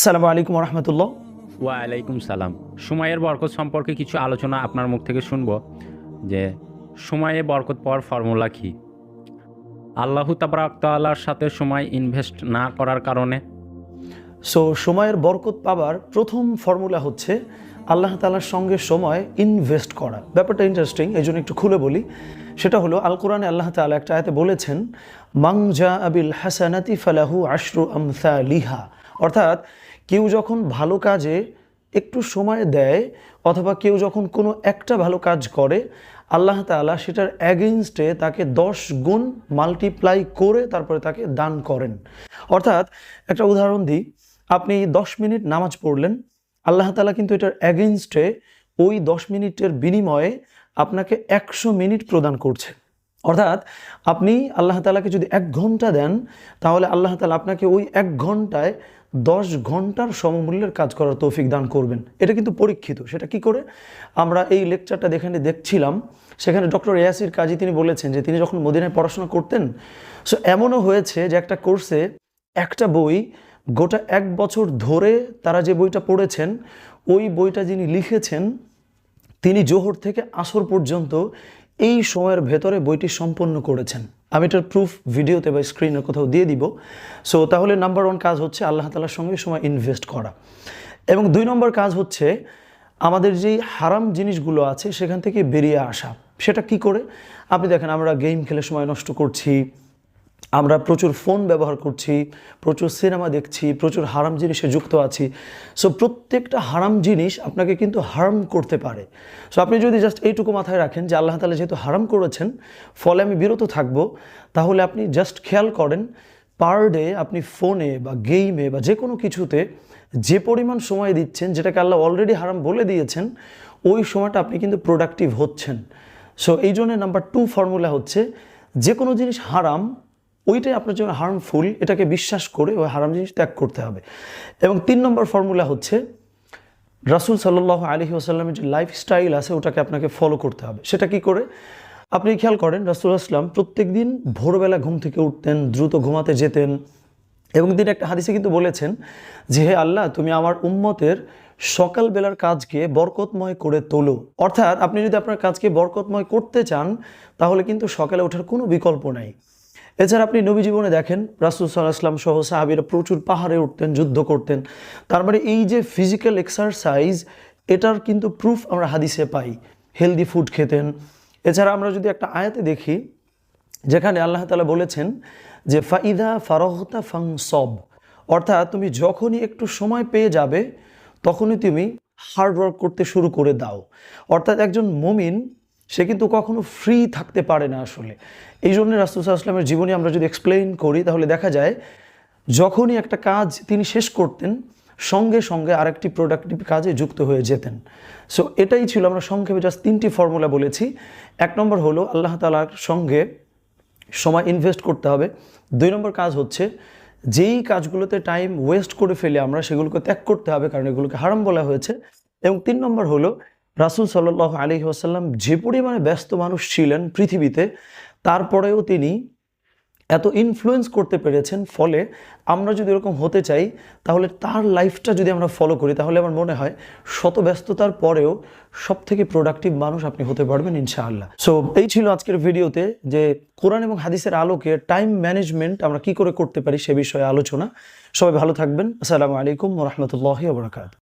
আসসালামু আলাইকুম রহমতুল্লাহ। ওয়ালাইকুম সালাম। সময়ের বরকত সম্পর্কে কিছু আলোচনা আপনার মুখ থেকে শুনবো যে সময়ে বরকত পাওয়ার ফর্মুলা কি? আল্লাহ তাবারাক তাআলার সাথে সময় ইনভেস্ট না করার কারণে সময়ের বরকত পাবার প্রথম ফর্মুলা হচ্ছে আল্লাহ তাআলার সঙ্গে সময় ইনভেস্ট করা। ব্যাপারটা ইন্টারেস্টিং, এই জন্য একটু খুলে বলি। সেটা হলো আল কোরআনে আল্লাহ তাআলা একটা আয়াতে বলেছেন, মান জাআ বিল হাসানাতি ফালাহু আশরু আমসালিহা। অর্থাৎ কেউ যখন ভালো কাজে একটু সময় দেয় অথবা কেউ যখন কোনো একটা ভালো কাজ করে, আল্লাহ তাআলা সেটার অ্যাগেইনস্টে তাকে 10 গুণ মাল্টিপ্লাই করে তারপরে তাকে দান করেন। অর্থাৎ একটা উদাহরণ দিই, আপনি 10 মিনিট নামাজ পড়লেন, আল্লাহ তাআলা কিন্তু এটার অ্যাগেইনস্টে ওই 10 মিনিটের বিনিময়ে আপনাকে 100 মিনিট প্রদান করছে। অর্থাৎ আপনি আল্লাহ তাআলাকে যদি 1 ঘন্টা দেন, তাহলে আল্লাহ তাআলা আপনাকে ওই 1 ঘন্টায় 10 ঘন্টার সমমূল্যের কাজ করার তৌফিক দান করবেন। এটা কিন্তু পরীক্ষিত। সেটা কি করে? আমরা এই লেকচারটা দেখছিলাম, সেখানে ডক্টর ইয়াসির কাজী তিনি বলেছেন যে তিনি যখন মদিনায় পড়াশোনা করতেন, এমনও হয়েছে যে একটা কোর্সে একটা বই গোটা 1 বছর ধরে তারা যে বইটা পড়েছেন, ওই বইটা যিনি লিখেছেন তিনি জোহর থেকে আসর পর্যন্ত এই সময়ের ভেতরে বইটি সম্পন্ন করেছেন। আমি এটার প্রুফ ভিডিওতে বা স্ক্রিনে কোথাও দিয়ে দিব। তাহলে নাম্বার 1 কাজ হচ্ছে আল্লাহ তাআলার সঙ্গে সময় ইনভেস্ট করা, এবং 2 নম্বর কাজ হচ্ছে আমাদের যেই হারাম জিনিসগুলো আছে সেখান থেকে বেরিয়ে আসা। সেটা কি করে? আপনি দেখেন, আমরা গেম খেলে সময় নষ্ট করছি, আমরা প্রচুর ফোন ব্যবহার করছি, প্রচুর সিনেমা দেখছি, প্রচুর হারাম জিনিসে যুক্ত আছি। প্রত্যেকটা হারাম জিনিস আপনাকে কিন্তু হার্ম করতে পারে। আপনি যদি জাস্ট এইটুকু মাথায় রাখেন যে আল্লাহ তাআলা যেহেতু হারাম করেছেন, ফলে আমি বিরত থাকব, তাহলে আপনি জাস্ট খেয়াল করেন পার ডে আপনি ফোনে বা গেমে বা যে কোনো কিছুতে যে পরিমাণ সময় দিচ্ছেন, যেটাকে আল্লাহ অলরেডি হারাম বলে দিয়েছেন, ওই সময়টা আপনি কিন্তু প্রোডাক্টিভ হচ্ছেন। এই জন্য নাম্বার 2 ফর্মুলা হচ্ছে যে কোনো জিনিস হারাম, ওইটাই আপনার জন্য হার্মফুল, এটাকে বিশ্বাস করে ওই হারাম জিনিস ত্যাগ করতে হবে। এবং 3 নম্বর ফর্মুলা হচ্ছে রাসূল সাল্লাল্লাহু আলাইহি ওয়াসাল্লামের যে লাইফস্টাইল আছে ওটাকে আপনাকে ফলো করতে হবে। সেটা কি করে? আপনি খেয়াল করেন রাসূল আসলাম প্রত্যেক দিন ভোরবেলা ঘুম থেকে উঠতেন, দ্রুত ঘুমাতে যেতেন, এবং তিনি একটা হাদিসে কিন্তু বলেছেন যে হে আল্লাহ, তুমি আমার উম্মতের সকালবেলার কাজকে বরকতময় করে তোলো। অর্থাৎ আপনি যদি আপনার কাজকে বরকতময় করতে চান, তাহলে কিন্তু সকালে ওঠার কোনো বিকল্প নাই। এছাড়া আপনি নবী জীবনে দেখেন রাসূল সাল্লাল্লাহু আলাইহি ওয়াসাল্লাম সহ সাহাবীরা প্রচুর পাহাড়ে উঠতেন, যুদ্ধ করতেন। তার মানে এই যে ফিজিক্যাল এক্সারসাইজ, এটার কিন্তু প্রুফ আমরা হাদিসে পাই। হেলদি ফুড খেতেন। এছাড়া আমরা যদি একটা আয়াতে দেখি, যেখানে আল্লাহ তাআলা বলেছেন যে ফাইদা ফারাগতা ফানসব, অর্থাৎ তুমি যখনই একটু সময় পেয়ে যাবে তখনই তুমি হার্ড ওয়ার্ক করতে শুরু করে দাও। অর্থাৎ একজন মুমিন সে কিন্তু কখনো ফ্রি থাকতে পারে না আসলে। এই জন্য রাসূল সাল্লাল্লাহু আলাইহি ওয়াসাল্লামের জীবনী আমরা যদি এক্সপ্লেইন করি, তাহলে দেখা যায় যখনই একটা কাজ তিনি শেষ করতেন, সঙ্গে সঙ্গে আরেকটি প্রোডাক্টিভ কাজে যুক্ত হয়ে যেতেন। এটাই ছিল, আমরা সংক্ষেপে জাস্ট 3টি ফর্মুলা বলেছি। 1 নম্বর হলো আল্লাহ তাআলার সঙ্গে সময় ইনভেস্ট করতে হবে। 2 নম্বর কাজ হচ্ছে যেই কাজগুলোতে টাইম ওয়েস্ট করে ফেলে আমরা, সেগুলোকে ত্যাগ করতে হবে, কারণ এগুলোকে হারাম বলা হয়েছে। এবং 3 নম্বর হলো রাসূল সাল্লাল্লাহু আলাইহি ওয়াসাল্লাম যে পরিমাণে ব্যস্ত মানুষ ছিলেন পৃথিবীতে, তারপরেও তিনি এত ইনফ্লুয়েন্স করতে পেরেছেন। ফলে আমরা যদি এরকম হতে চাই, তাহলে তার লাইফটা যদি আমরা ফলো করি, তাহলে আমার মনে হয় শত ব্যস্ততার পরেও সবথেকে প্রোডাক্টিভ মানুষ আপনি হতে পারবেন ইনশাআল্লাহ। এই ছিল আজকের ভিডিওতে যে কোরআন এবং হাদিসের আলোকে টাইম ম্যানেজমেন্ট আমরা কি করে করতে পারি সে বিষয়ে আলোচনা। সবাই ভালো থাকবেন। আসসালামু আলাইকুম ওয়া রাহমাতুল্লাহি ওয়া বারাকাতুহু।